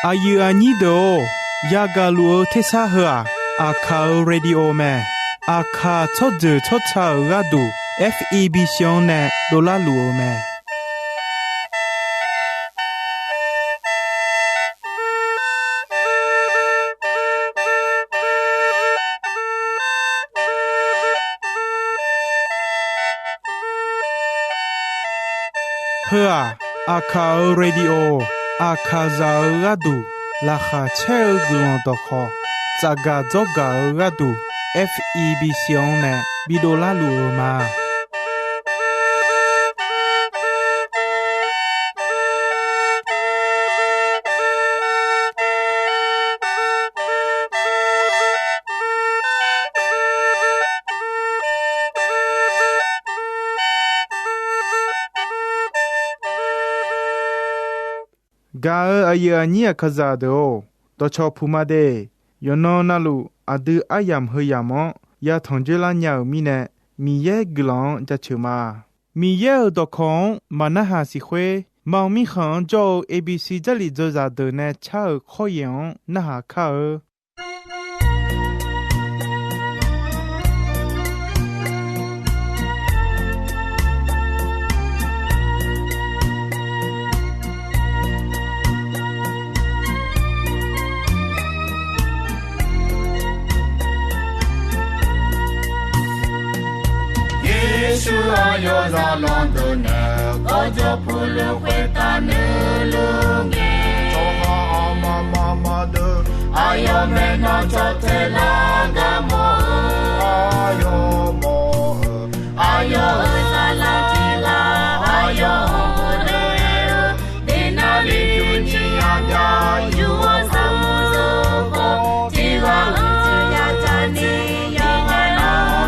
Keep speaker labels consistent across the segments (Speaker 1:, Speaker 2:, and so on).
Speaker 1: อายุอันนี้โดยากาลัวเทสาหัวอาคาเรดิโอแมอาคาชดจืชดชาระดู FEB ชงเนโดลาลัวแมเพื่ออาคาเรดิโออาคาซาระดูลาคาเชลกลอนตอคอจากาจอการะดู FEB ชงเนบิโดลาลัวมากาอายุอันนี้ขจาโดตชอพูมาเดยอนอนาลูอดืออายามเฮยามอยาทองเจลาญามีเนมีเยกลองจะเชมามีเยดอกของมานะหาสิเควมองมีขังโจ ABC จะลิจจาเดเนชาข้อยองนะหาคา
Speaker 2: 主啊，有让浪的呢，我就不能回答你了耶。
Speaker 3: 做好妈妈妈的，
Speaker 2: 哎呦，没那着太那个么？
Speaker 3: 哎呦么，
Speaker 2: 哎呦，啥浪的啦？哎呦，不能哎，你那里有你呀呀，有我什么时候？这个呀家你呀我那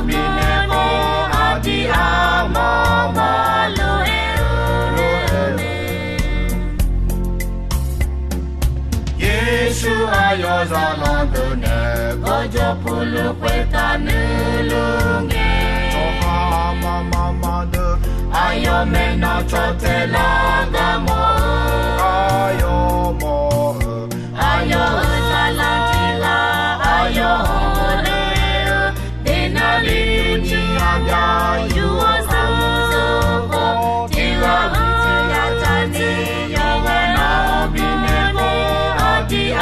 Speaker 2: 比那个阿弟阿。有让浪的呢，我就不能回答你了耶。
Speaker 3: 做好妈妈妈的，
Speaker 2: 哎呦，没那着太那个么？
Speaker 3: 哎呦么，
Speaker 2: 哎呦，啥浪的啦？哎呦，你那里有你呀呀，有我什么时候？这个呀家你呀我那比那个阿弟阿。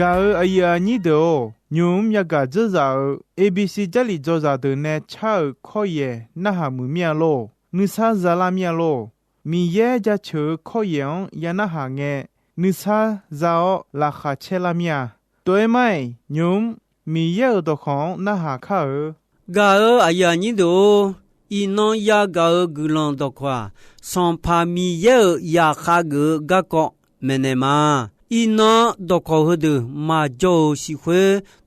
Speaker 1: กาอาเยนีเดโอညုံမြက်ကဇဇာ ABC ကြလီဇောဇာတဲ့နဲ့ချောက်ခေါ်ရဲ့နဟာမှုမြလောနိဆာဇာလာမြလောမီရဲ့ကြချေခေါ်ယံယနဟာငဲနိဆာဇာလာခချေလာမြတွဲမိုင်ညုံမီရဲ့တော့ခေါနဟာခါ
Speaker 4: กาอาญานิโดอีนอนยากากุลอนตะควาสอนพามีเยยาคากกะกอเมเนมาอีนอดอกอหดมาโจสิเว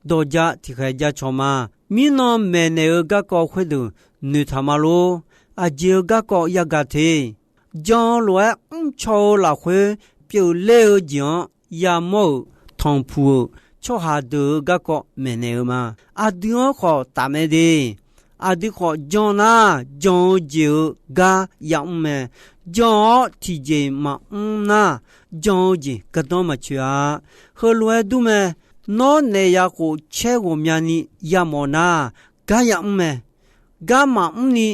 Speaker 4: ดอจาติไคจาชอมามีนอเมเนกะกอหดนุทามาโลอาเจกะกอยากาเทจอลวอุชอลาเวเปียวเลอจอยาโมทองพูชอหาดกะกอเมเนมาอาดิอขอตาเมเดอาดิขอจอนาจอเจกะยาเมจอทีเจมานาจอเจกะตอมาชะเฮลวยดุเมนอเนยาโคเชโกมยานิยามอนากะยาเมกะมานิ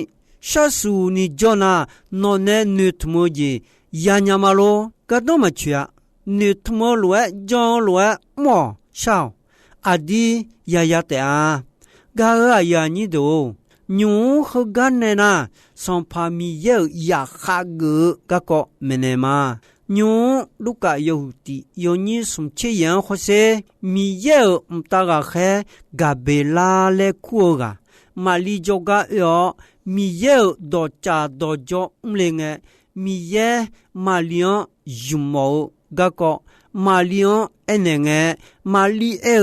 Speaker 4: ชะสูนิจอนานอเนนุทโมเจยาญามาโลกะตอมาชะนุทโมลวยจอลวยมอชาวอดียายาเตอากะอาญานิโดညုံခဂန်နေနာစွန်ဖာမီယေယာခါဂကကောမနေမာညုံလူကယဟုတီယောညိစုံချေယံခစေမီယေအမ်တာဂခဲဂဘေလာလေကူဂါမာလီဂျောဂါယောမီယေဒေါ်ချာဒေါ်ဂျောအမ်လေငဲမီယေမာလီယံယူမောဂကောမာလီယံအနေငဲမာလီအေ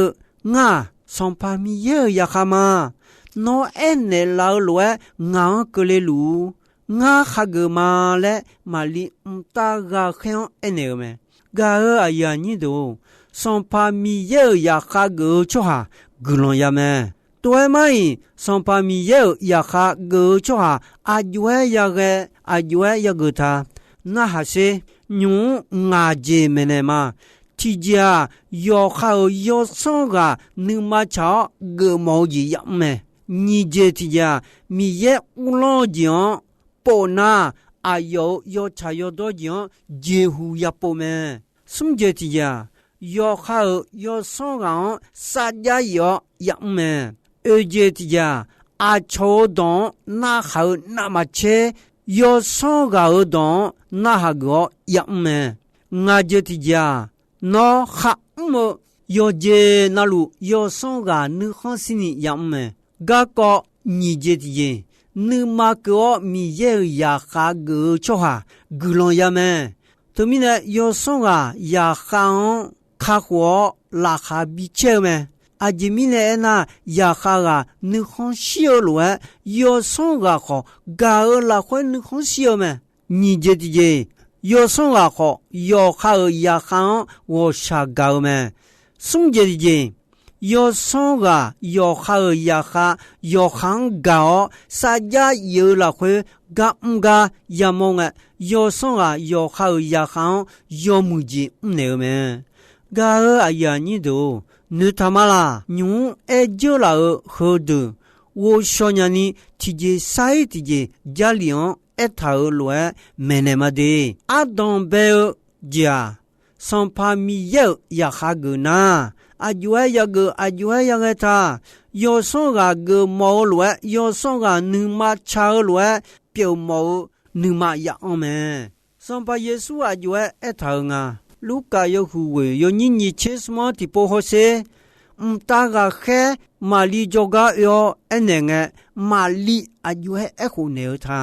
Speaker 4: ငါစွန်ဖာမီယေယာခမာno ene lao lue nga kele lu nga khagma le mali mta ga khyon ene me ga aya ni do son pa mi ye ya khago cho ha gulon ya me toy mai son pa mi ye ya khago cho ha ajwe ya ge ta na ha se nyu nga je mene ma ti ja yo kha yo so ga nu ma cha ge mo ji ya me你这提家米也乌老讲，包那阿要查要多讲，几乎也包咩？什这提家要好要上岗，啥家要也咩？二这提家阿超当那好那么切，要上岗当那哈个也咩？我这提家那哈么要这那路要上岗你好心里也咩？gà có nhị chết gì nữ mà có mi ye ya khá gỡ cho hà gỡ lòng ya mẹ tụi mình này yo song ya khá khổ là khá bị chết mẹ à chỉ mình này na ya khá nữ không xíu luôn yo song khó gà là khó nữ không xíu mẹ nhị chết gì yo song khó yo khá ya khá wo sa gà mẹ song chết gì yo song yo kha ya kha yo khang ga sa ja yu la khwe ga ga ya mong yo song yo kha ya khang yo mu ji ne me ga aya ni do nu tamala nyu e jo la ho de wo sho nya ni ti je sai ti je ja lion e tha lo me ne ma de a don be ja son pa mi ye ya kha gu na ajue ya ge ta yo so ga ge mo lo yo so ga nu ma cha lo piao mo nu ma ya ome son pa yesu ajue e tha nga luka yo hu we yo ni ni che smo ti po ho se ta ga khe mali joga yo enenge mali ajue e khu ne tha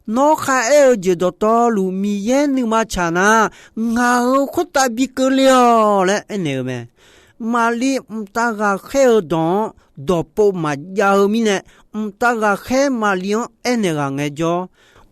Speaker 4: no kha e je do to lu mi ye nu ma cha na nga khu ta bi ke le le eneme mali mtaga kheo don dopo ma yao mine mtaga khe malion enega ngejo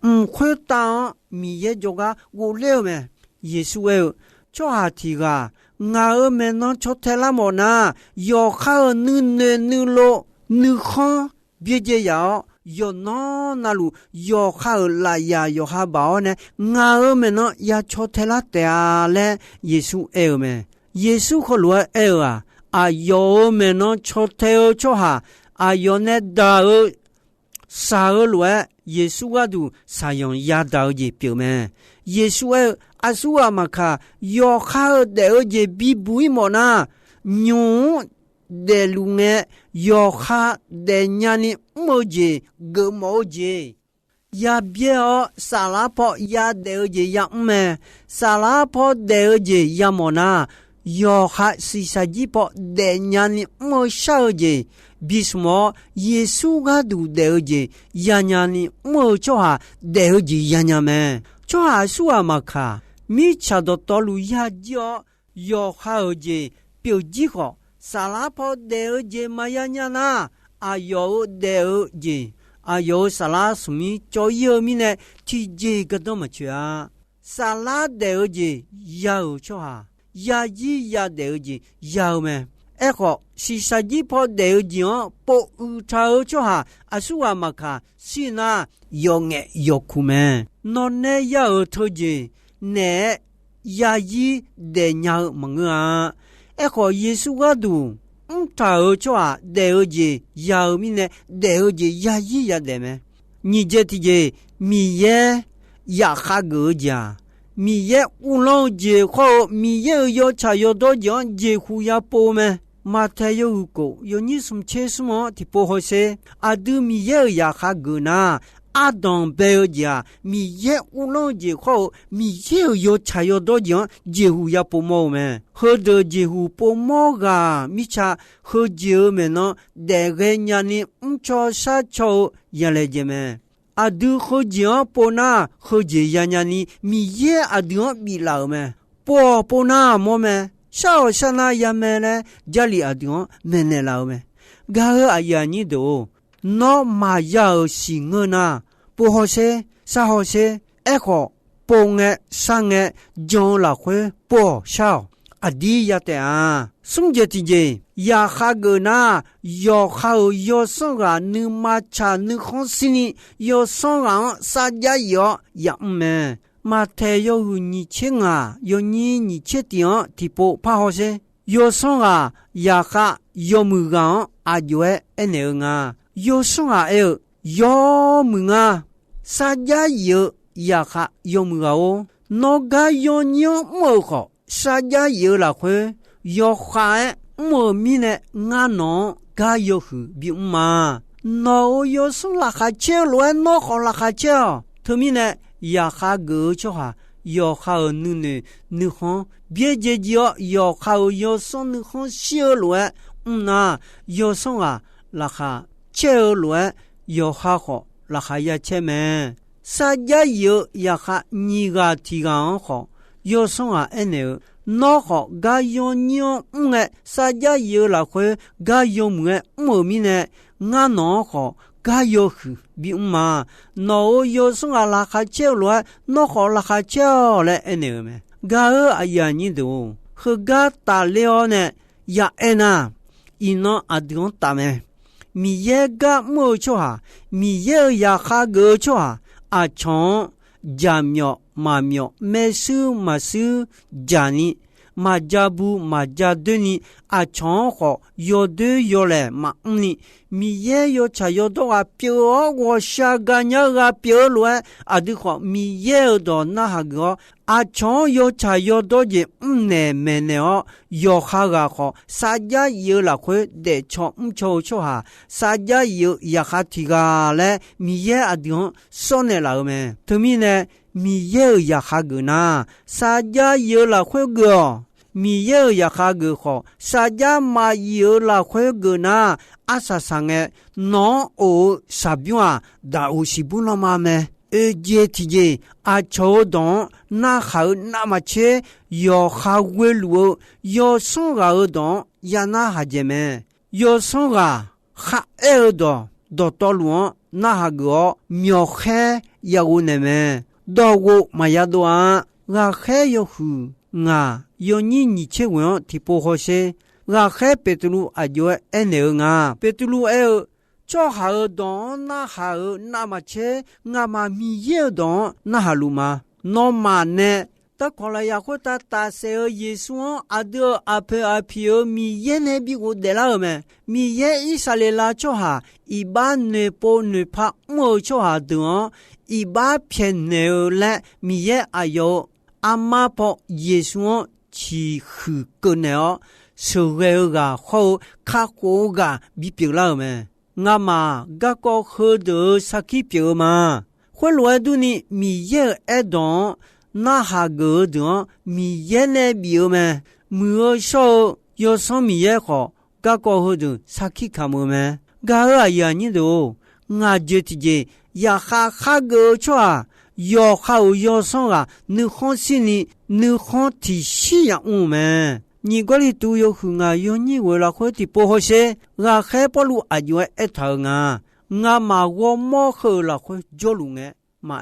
Speaker 4: mkhweta mi ye joga wo leo me yesu e cho hatiga nga me no chotela mona yo kha nu ne nu lo nu kha bieje ya yo no nalu yo kha la ya yo ha ba ne nga me no ya chotela te ale yesu e me 예수 콜로에 에와 아요 메노 초테오 초하 아요네 다오 사을로에 예수가도 사용 야다오지 뼈메 예수의 아수아마카 요카오 데오지 비부이모나 牛的路呢，要哈的伢呢么子个么子，也别沙拉坡也得子也么，沙拉坡得子也么那，要哈是啥子坡的伢呢么少子。为什么耶稣个都得子伢伢呢么做哈得子伢伢们，做哈说啊嘛卡，米查到道路也叫要哈子标记个。沙拉坡得子嘛呀呀呐，啊有得子，啊有沙拉什么做有米呢？提这个都没去啊。沙拉得子有做哈，呀一呀得子有没？哎个是啥子坡得子哦？不超做哈，啊说啊嘛卡，是那有眼有苦没？那呢有头子，呢呀一得鸟么啊？哎，和耶稣个都，他做啊，得子要命呢，得子呀一呀的么？你这提着米耶呀哈个家，米耶乌龙节后，米耶要查要多讲节户呀包么？马太有个有你什么切什么的不好些？啊，都米耶呀哈个呢？阿当白家米耶乌龙节后，米耶要查要多讲节户呀不毛么？和的节户不毛个，米查和节么呢？那个人呢？做啥做也来节么？阿都和节不那和节呀呢？米耶阿都米老么？不那么么？少啥那也么呢？家里阿都没那老么？噶个阿呀你都。那嘛要是我呢，不好些，啥好些？哎个，半个、3个，将来会不少。啊，第一的啊，送这地界，呀哈个呢，要好要送啊，你妈cha你好心里要送啊，啥家要也没，马太要你钱啊，要你钱点，提不怕好些，要送啊，呀哈要木岗啊，就哎那啊。要送啊要问啊，啥家有呀哈要问啊哦，那个要鸟么好，啥家有了会要花么米呢？俺侬个要去比嘛，那我要送了哈钱乱那好了哈钱，他们呢呀哈个就哈要好你好别介叫要好要送你好小乱，那要送啊了哈。切乱要哈好，那还要切没？啥家有也哈你个提纲好，要送啊那好个要鸟啥家有了会个要么米呢？俺那好个要去比嘛？那我要送啊那还切乱，那好那还切来没？个哎呀你都和个大了呢呀那，一那阿东大没？米耶个么做哈？米耶呀哈个做哈？阿从加苗马苗没收马收加尼马加布马加德尼阿从好有的有嘞马尼米耶有查有多啊表我下个伢个表乱阿的好米耶多那哈个阿从有查有多的呢没呢哦有哈个好啥家有了会得从抽哈啥家有也哈提个嘞米耶阿的说呢老没他们呢米耶也哈个那啥家有了会个米耶也哈个好啥家嘛有了会个那阿啥上个孬哦啥病啊大有是不那么没这提着阿抽动那好那么切要哈为路要送个动也那哈姐妹要送个哈耳朵到路那哈个苗海也有呢me到过嘛呀多啊我海有户啊有你切我提不好些我海别的路啊就啊别的路做好动那好那么切我嘛米耶动那哈路嘛那嘛呢ta kola ya ko ta se yesu ado ape mi ye ne bi go de la me mi ye isale la cho ha iba ne po ne pa mo cho ha do iba pien ne la mi ye ayo ama po yesu chi khu ko ne o 社会个好卡好个比表了没？我嘛个个喝的啥去表嘛？回来都你米也爱动，那下个的米也来表没？没有说要上米也好，个个喝的啥去看么没？个呀你都我觉得呀哈个错。要好要上啊！你好心里，你好体恤呀我们。你嗰里都有去啊？有你为了快点不好些，我还不如阿舅一头啊！我嘛我冇去了快做路嘅嘛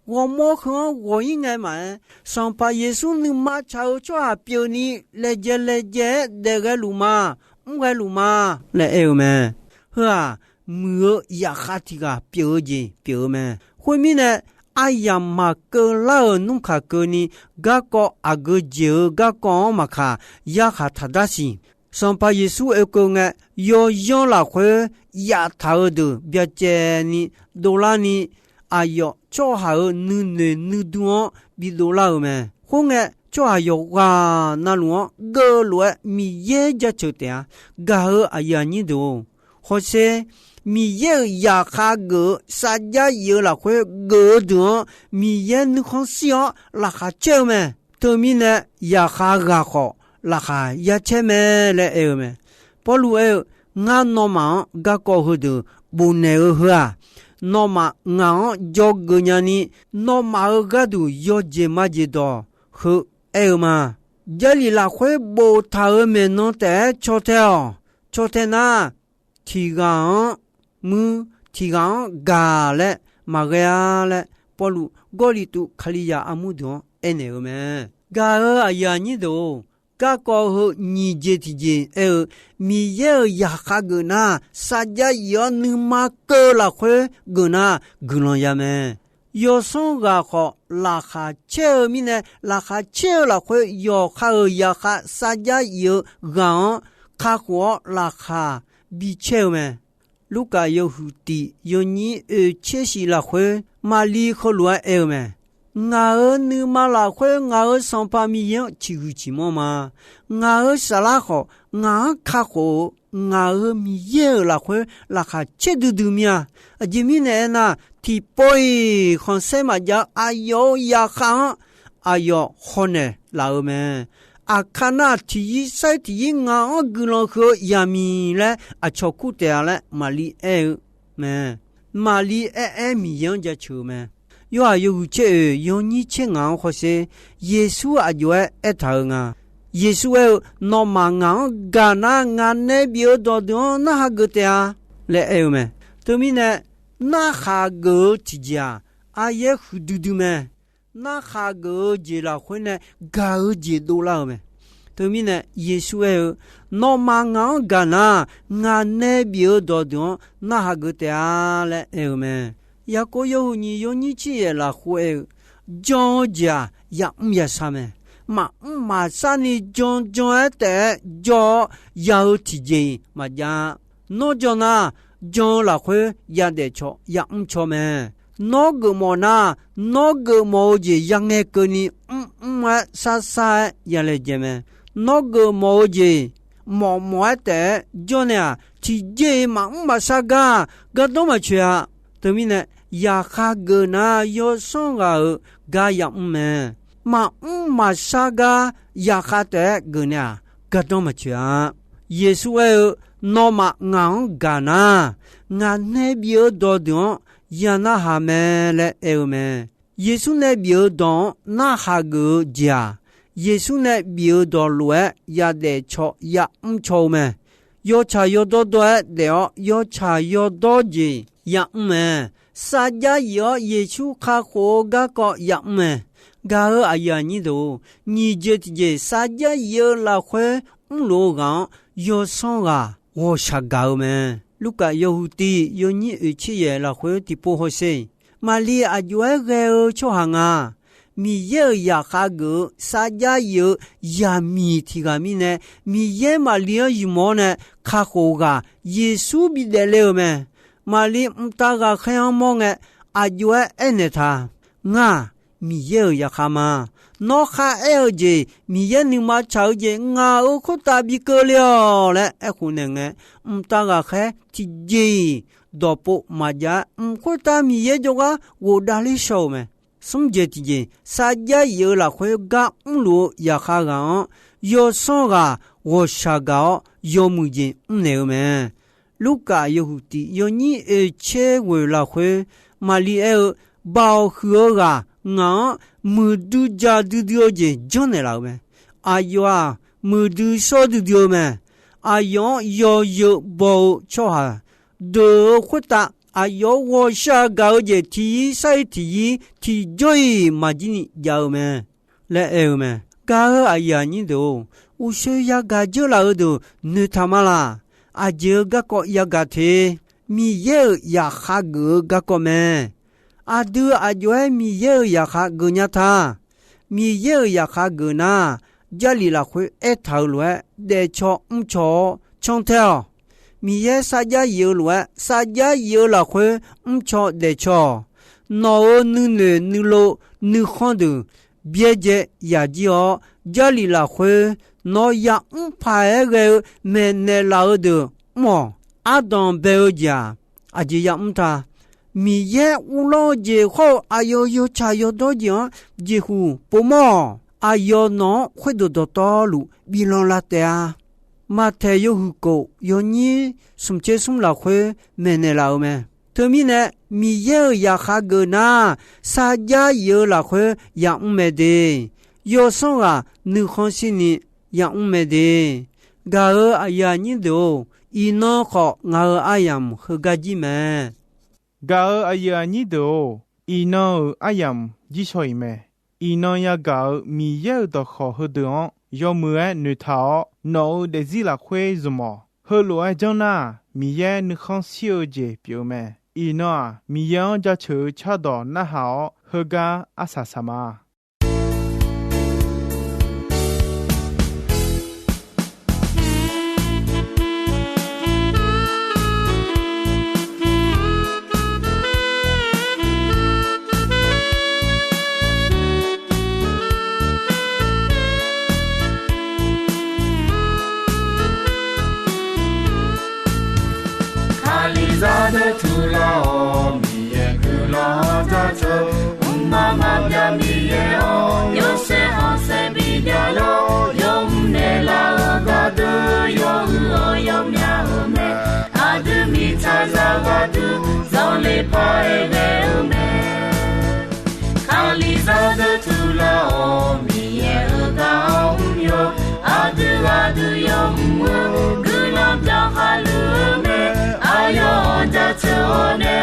Speaker 4: 我冇去我应该嘛上把耶稣你嘛炒做啊表你来接那个路嘛，唔个路嘛来有咩？是啊，冇呀哈提个表咩？后面呢？哎呀嘛个老弄卡个呢，个个阿个就个个嘛卡呀哈他达西，上把耶稣一个呢，要用了会呀头的别接呢，多啦呢，哎哟，做好你多比多啦咩？后呢做好有哇那路个路米也就就点，个哎呀你都，或是。米也呀哈个啥家有了会个的米也你看小拉哈叫咩？对面呢呀哈个好拉哈呀切咩来哎咩？不如哎我诺嘛个过后的不能喝啊，诺嘛我叫个人呢诺嘛个都要接嘛接到喝哎嘛，这里拉会不他们弄的昨天呐提纲。mu tigang ga le magaya le polu goli tu khaliya amudo ene me ga aya ni do ga ko ho ni je ti je mi ye ya kha gna sa ja yo nu ma ko la khwe gna gno ya me yo son ga kho la kha che mi ne la kha che la khwe yo kha ya kha sa ja yo ga kha ko la kha bi che meลูกาโยฮูติโยนีเชชิละเขมาลีขลัวเอเมงานึมาละเขงาสัมปามียชิกุจิมอมางาสาละขงาคาโขงามีเยละเขละคาเชดุดุเมียอจิมิเนนะที่ปอยคอนเซมาจาอายอยาคังอายอฮอเนลาเมอาคานาที่ใส่ที่งากุลขยามีและอาชกุเตะและมาลีแม่มาลีมียังจะชูแม่ยาอยู่เจยอนี่เชงาขอเสเยซูอายุทางาเยซูนอมางากานางานเนบิโอดอดนะฮะกเตะและแม่ตัวมีเนี่ยนะฮะกจิจาอายะหุดุดุแม่那哈个节了会呢，高节多了没？对面呢，耶稣那么昂干呐，俺那边多的那哈个的啊嘞，没？也个有你去了会，讲家也也啥没？马上你讲的叫要提前嘛呀，那叫那讲了会也得错也错没？那个么那个么子样的个你啥也来见没？那个么子么的叫呢？提前嘛啥个都没去啊？对面呢？呀哈个那有上个个样没？嘛啥个呀哈的个呢？都没去啊？耶稣那么昂干呐，俺那边多的。呀那哈me le me耶稣呢表当那哈个家耶稣呢表当路呀得错呀错me要查要多了要查要多几呀me啥家要耶稣卡活个个呀me个哎呀你都你这啥家要了会路上要上啊我啥搞meลูกาโยฮูตีโยนี่ชิเยละเขวติโปโฮเซมาลีอายุเกชอหังามีเยยาคาเกซาจาเยยามีทิกามีเนมีเยมาลียิโมเนคาโคกาเยซูบิเดเลเมมาลีอุตากาขยามองอายุเอเนทางามีเยยาคามา nó khá eo gì mi ye nhưng mà cháu gì ngà ô khó ta bị cơ liao lẽ khu này nghe ta gà khé thì gì đó bộ mà giá khó ta mi ye cho gà vô đa lý sâu mẹ sống gì thì gì sa giá yêu là khói gà lúa ya khá gà yo so gà wo sa gà yo mu gì nêu mẹ lúc cả yêu thì yo ni che quê là khói mà li bao hứa gà ngã mưa du gia du điều gì cho này là mẹ ai yo mưa du so du điều mẹ ai yo yo bao cho hà đồ khuất ta ai yo wo sa gạo gì thì sai thì joy mà chỉ giàu mẹ lẽ mẹ gạo ai ya như đồ u sơ ya gạo cho là đồ nữ tham là ai giờ gạo có ya gạo thế mi ye ya khá gạo có mẹ adu ajoe mi ye ya kha gunya tha mi ye ya kha guna jali la khwe e thau lwe de cho cho chong theo mi ye sa ja ye lwe sa ja ye la khwe cho de cho no nu ne nu lo nu khon de bie je ya ji o jali la khwe no ya pa e ge me ne la de mo adon be ja aji ya ta mi ye ulo je ho ayo yo cha yo do je hu pomo ayo no khwedo do to lu bilon la te a ma te yo hu ko yo ni sum che sum la khwe me ne la me termine mi ye ya kha ge na sa ja ye la khwe ya me de yo so ga nu khon sin ni ya me de ga aya ni do ino kho nga ayam kha ji me
Speaker 1: gạo ai ya nhị đồ ino ayam chỉ soi mẹ ino ya gạo mi ye đó khó hơn đó do mưa nữ thảo nấu để gì là khuê rồi mà hơn lúa cho na mi ye nữ không siêu dễ biểu mẹ ino mi ye cho chữ cha đó na hảo hơn ga asa sama
Speaker 3: Zade tula o mi ye kula jacho
Speaker 2: mama bia mi ye o yo se bi dia lo yo ne la ga de yo mya o me adu mi cha za ga du zo le pa e ge me kali zade tula o mi ye ga o yo adu yo mu gula bia halu me ayo ja cho ne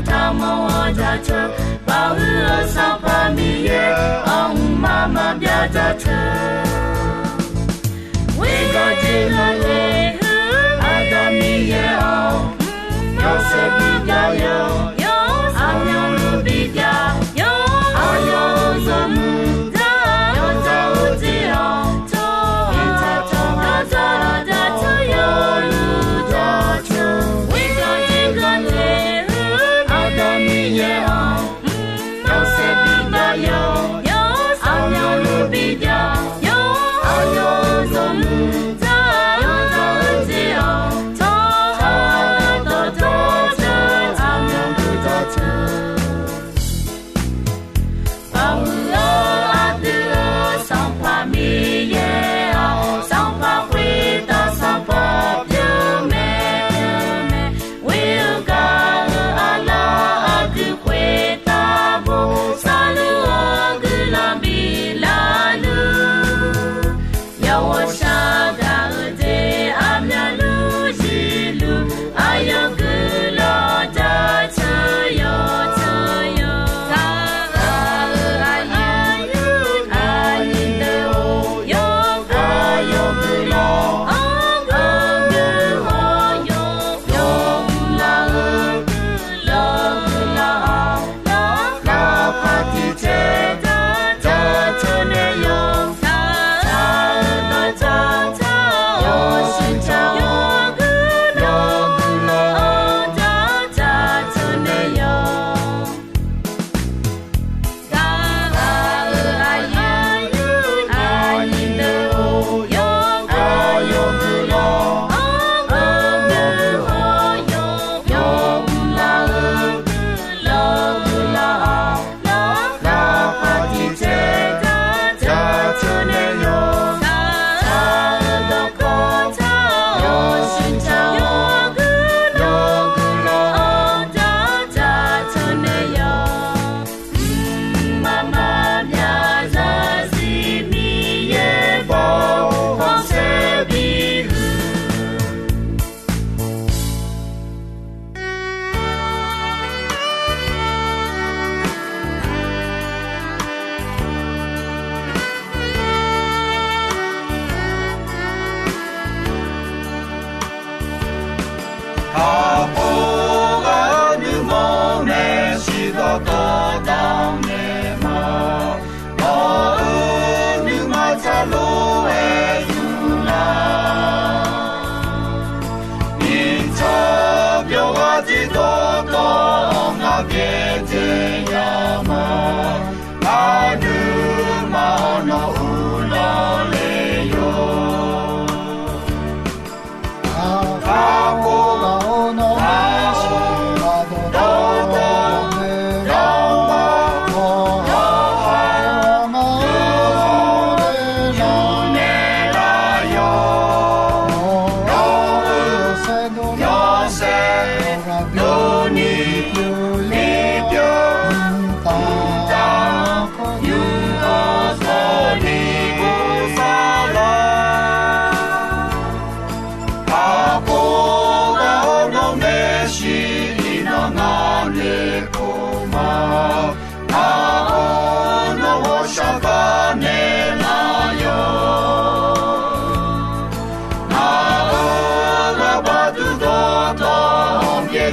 Speaker 2: ta mo ja cho ba hu sa pa mi ye ong mama bia ja cho we go ji le aga mi ye o yo se bi ja yo ayo lu bi ja yo ayo zo mu yo za u ji o cho ta cho ja cho yo lu ja cho we go ji le aga mi ye o yo se bi ja yo ayo lu bi ja yo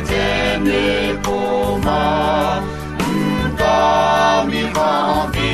Speaker 3: Temi kuma, mi